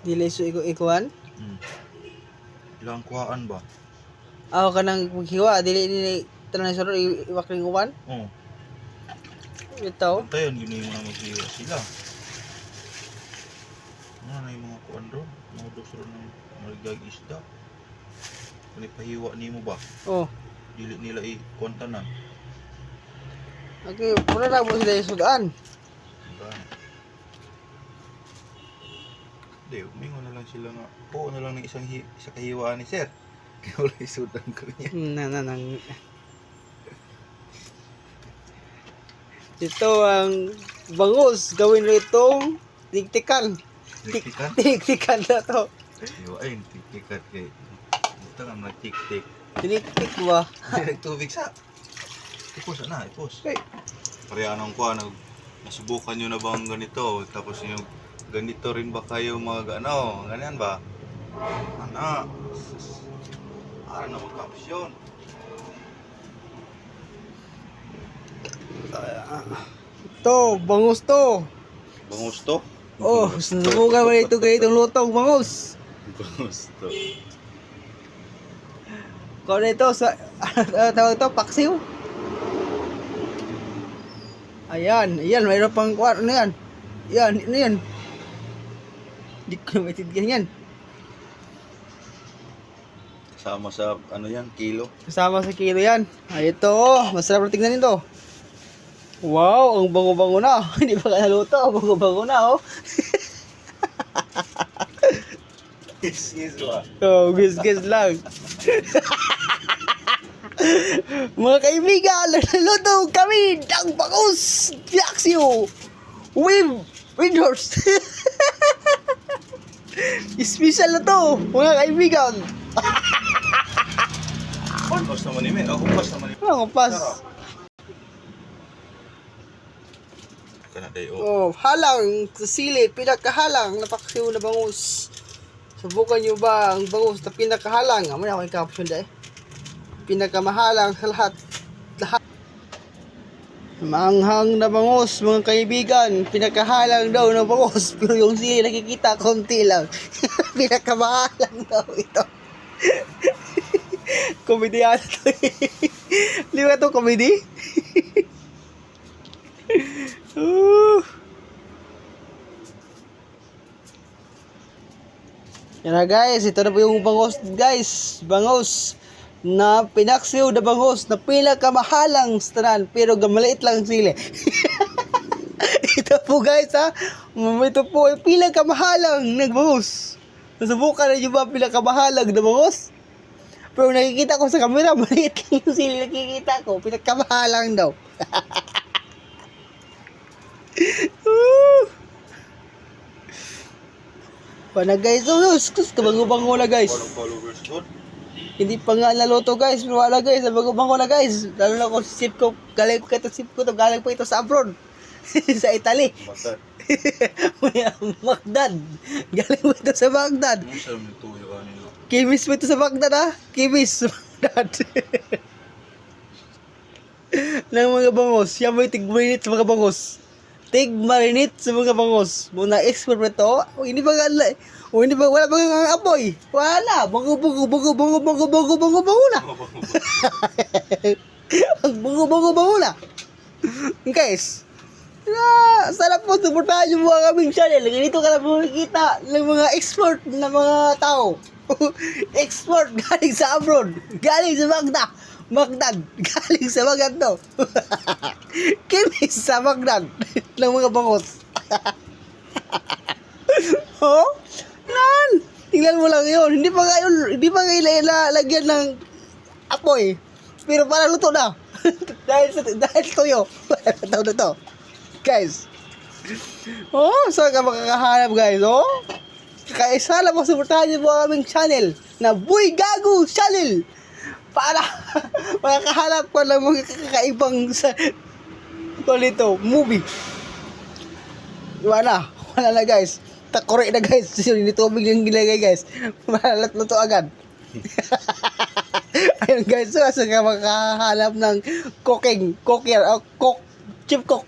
Dili so ikuan. Ilang kuhaan ba? Aw kanang maghiwa dili tanang suro iwak ning uwan. Oo. Ito. Bantayan gini mo na maghiwa sila. Ano na yung mga kuhaan ron? Mga dosro ng maligag isda. Kani pahiwa nimo ba? Oh. Dili nila i-kuhaan tanan. Okay, pura na mo sila sudan. Hindi, umingo na lang sila nga. Oo na lang ng isa kahiwaan ni sir. Kaya wala isudan ko niya. Nang ito ang bangus gawin mo itong tiktikan. Tiktikan? Tiktikan na to. Hiwain, tiktikan kay. Ito nga mga tik-tik. Tiniktik ba? Nagtubig sa. Ipos na, ipos. Hey. Pareha anong kuha, nasubukan nyo na bang ganito? Tapos yung ganito rin ba kayo ganyan ba? Ano? Para na magkapsyon. Ito, bangus to. Bangus to? Oh, subukan mo ito ganitong lutong bangus. Bangus to. Kung ito sa tawag ito, paksiw. Ayan, mayroon pang ano yan. Ano yan? Di ko na maintindihan yan. Kasama sa yan, kilo. Kasama sa kilo yan. Ay, ito, masarap na tingnan nito. Wow, ang bango-bango na. Hindi pa ka naluto, ang bango-bango na, oh. Yes, ba? Oh, guess lang. Mga kaibigan, naluto kami ng bangus Jaxio with Windhorse. Special na to, mga kaibigan. Kumpas naman ni Men. Kumpas naman ni Men. Ang pas. Kana day Oh, halang sa sili, pinakahalang na paksiw na bangus. Subukan nyo ba ang bangus na pinakahalang? Amo na ako yung caption dahil. Pinakamahalang sa lahat. Maanghang na bangus, mga kaibigan. Pinakahalang daw na bangus. Pero yung sili nakikita, konti lang. Pinakamahalang daw ito. Komedi yan ito. Di ba ito komedi? Yan na guys, ito na po yung bangus guys. Bangus na pinaksiw na bangus na pinakamahalang stanan pero gamaliit lang sili. Ito po guys ha. Ito po yung pinakamahalang na bangus. Nasubukan na nyo ba pinakamahalang na bangus? Pero nakikita ko sa camera, maliit lang yung sili nakikita ko. Pinakamahalang daw. Pana guys, kabango-bango na guys. Followers good. Hindi pa nga naluto guys, pero wala guys, kabango-bango na guys. Lalo na kung sip ko, galing pa ito sa abroad. Sa Italy. Bagdad. Bagdad. Galing pa ito sa Bagdad. Ano siya may tuyo kanina? Kimis pa ito sa Bagdad ha? Kimis sa Bagdad. Ng mga bangos. Siya mo yung tig-marinate sa mga bangos. Tig-marinate sa mga bangos. Muna expert pa ito. Hindi ba wala ba nga apoy? Wala. Bango na. Ang bango na. Guys. Sana po suportahan yung mga kaming channel. Ganito ka na po makikita ng mga expert na mga tao. Export galing sa abroad. Galing sa Bagdad. Galing sa Bagdad to. Kimis sa Bagdad ng mga bangos. Oh? Nan! Tingnan mo lang yun. Hindi pa kayo lagyan ng apoy. Pero parang luto na. dahil tuyo. Tao na to. Guys. Oh, saan ka makakahanap guys? Oh? Kaya sana po suportahan niyo po ang aming channel na Boy Gago Channel para makakahanap ko ng mga kakaibang movie. Wala na guys. Takore na guys. Hindi tubig yung gilagay guys. Malalat na to agad. Ayun guys, so asa ka makahanap ng chip cook.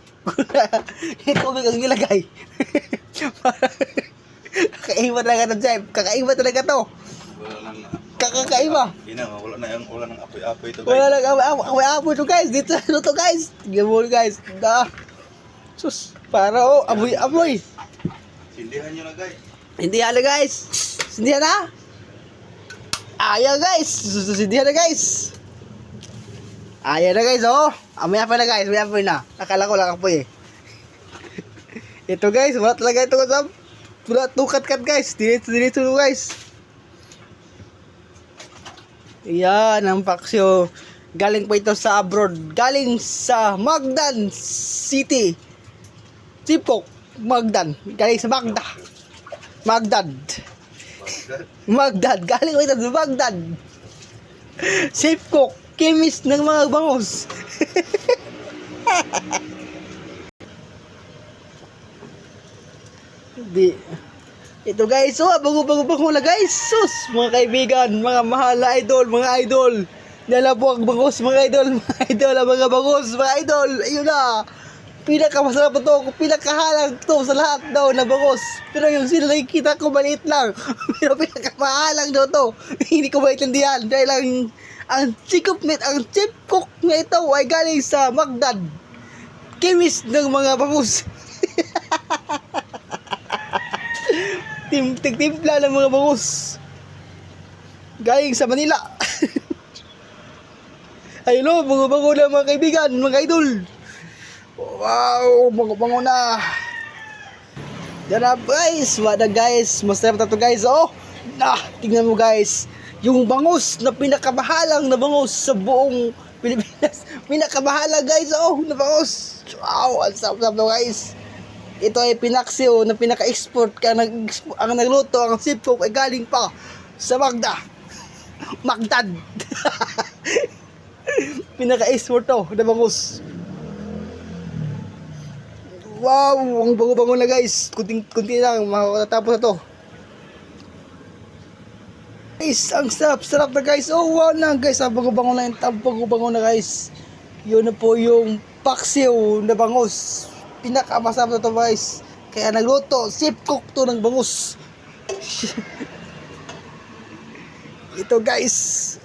Hindi tubig ang gilagay. Kakaiba talaga to, Chef. Kakaiba talaga to. Wala nang Kakaiba. wala nang apoy-apoy to, Wala guys. lang apoy to, guys. Dito sa luto, guys. Tignan mo, guys. Sus, para apoy. Sindihan nyo na, guys. Hindi na, guys. Sindihan na. Ayaw, guys. Sindihan na, guys. Ayaw na, guys, oh. May apoy na, guys. May apoy na. Akala ko lang apoy, eh. Ito, guys. Wala talaga ito, kasam. Wala tukat-kat, guys. Dito, guys. Yan, ang paksyo. Galing pa ito sa abroad. Galing sa Magdan City. Tipok, Magdan. Galing sa Magda. Magdad. Galing pa ito sa Magdad. Chef cook, chemist ng mga bangos. Ito guys, bago na guys. Sus, mga kaibigan, mga mahal na idol, mga idol. Nalabog bangos, mga idol, mga bangos, mga idol. Ayun na. Pinakamasarap na to, pinakahalang to sa lahat daw na bangos. Pero yung sila nakikita ko maliit lang. Pero pinakamahalang daw to. Hindi ko maintindihan dahil ang chef cook na ito ay galing sa Magdad. Chemist ng mga bangos. Timpla ng mga bangus galing sa Manila. Ayun o, bango na mga kaibigan, mga idol. Wow, bango na. Yan na guys, wala guys, masarap na to guys. Oh, tingnan mo guys, yung bangus na pinakamahalang na bangus sa buong Pilipinas. Pinakamahalang guys, na bangus. Wow, ang sarap na guys. Ito ay pinaksiw na pinaka-export ang nagluto, ang chef cook ay galing pa sa Magdad. Pinaka-export to na bangus. Wow, ang bango-bango na guys. Kunti lang, makakatapos na to. Guys, ang sarap na guys. Oh wow na guys, ang bango-bango na guys. Yun na po yung paksiw na bangus. Pinakamasarap na to guys. Kaya nagluto, chef cook to ng bangus. Ito guys.